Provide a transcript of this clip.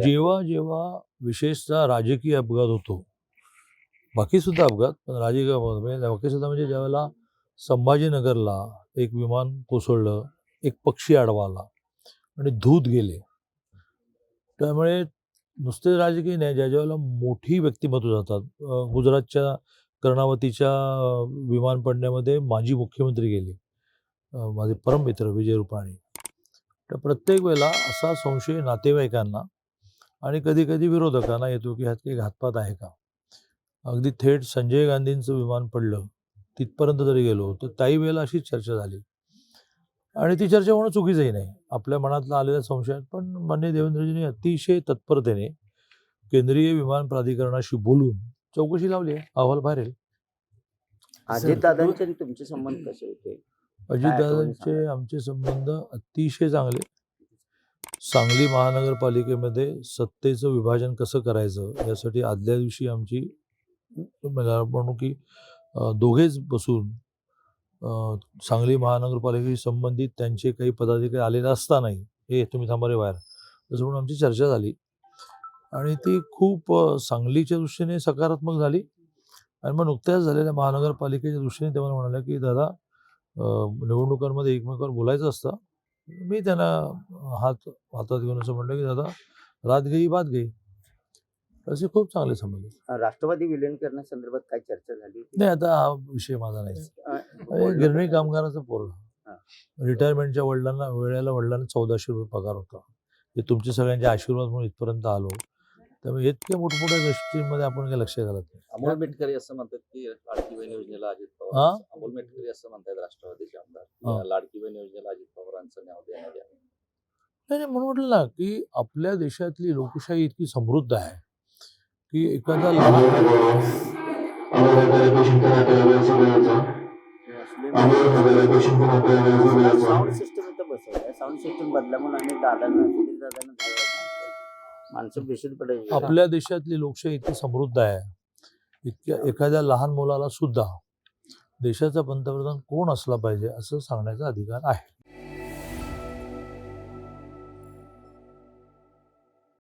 जेव्हा जेव्हा विशेषतः राजकीय अपघात होतो, बाकी सुद्धा अपघात, पण राजकीय अपघात म्हणजे बाकी सुद्धा म्हणजे ज्यावेळेला संभाजीनगरला एक विमान कोसळलं, एक पक्षी आडवा आला आणि धूत गेले, त्यामुळे नुसते राजकीय नाही, ज्या ज्यावेळेला मोठी व्यक्तिमत्व जातात. गुजरातच्या कर्णावतीच्या विमान पडण्यामध्ये माजी मुख्यमंत्री गेले, माझे परममित्र विजय रुपाणी. तर प्रत्येक वेळेला असा संशय नातेवाईकांना आणि कधी कधी विरोधकांना येतो की ह्यात काही घातपात आहे का. अगदी थेट संजय गांधींचं विमान पडलं तिथपर्यंत जरी गेलो तर त्याही वेळेला अशीच चर्चा झाली आणि ती चर्चा होणं चुकीचंही नाही. आपल्या मनातला आलेल्या संशयात पण माननीय देवेंद्रजींनी अतिशय तत्परतेने केंद्रीय विमान प्राधिकरणाशी बोलून चौकशी लावली आहे. अहवाल बाहेर येईल. अजितदादांचे आणि तुमचे संबंध कसे होते? अजितदादांचे आमचे संबंध अतिशय चांगले. सांगली महानगरपालिकेमध्ये सत्तेचं विभाजन कसं करायचं यासाठी आदल्या दिवशी आमची मला म्हणू की दोघेच बसून सांगली महानगरपालिकेशी संबंधित त्यांचे काही पदाधिकारी आलेले असतानाही हे तुम्ही थांबा रे बाहेर असं म्हणून आमची चर्चा झाली आणि ती खूप सांगलीच्या दृष्टीने सकारात्मक झाली. आणि मग नुकत्याच झालेल्या महानगरपालिकेच्या दृष्टीने ते मला म्हणाले की दादा, निवडणुकांमध्ये एकमेकांवर बोलायचं असतं. मी त्यांना हातात घेऊन असं म्हटलं की दादा, रात गई बात गई. असे खूप चांगले संबंध. राष्ट्रवादी विलीन करण्यासंदर्भात काय चर्चा झाली? नाही, आता हा विषय माझा नाही. गिरणी कामगाराचा पोरगा रिटायरमेंटच्या वडिलांना 1400 रुपये पगार होता. ते तुमचे सगळ्यांचे आशीर्वाद म्हणून इथपर्यंत आलो. त्यामुळे इतक्या मोठमोठ्या गोष्टींमध्ये आपण काही लक्ष घालत नाही. अमोल मेटकरी असं म्हणतात की लाडकी बहीण योजनेला अजित पवार, अमोल मेटकरी असं म्हणतात राष्ट्रवादीचे आमदार, लाडकी बहीण योजनेला अजित पवारांचं नाव देण्यात यावं. नाही, म्हणून म्हटलं ना की आपल्या देशातली लोकशाही इतकी समृद्ध आहे की एखादा साऊंड सिस्टम इथं बसवलं. साऊंड सिस्टम बदल्यामुळे आम्ही दादांना माणसं बेशुद्ध पडायची. आपल्या देशातली लोकशाही इतकी समृद्ध आहे, इतक्या एखाद्या लहान मुलाला सुद्धा देशाचा पंतप्रधान कोण असला पाहिजे असं सांगण्याचा अधिकार आहे.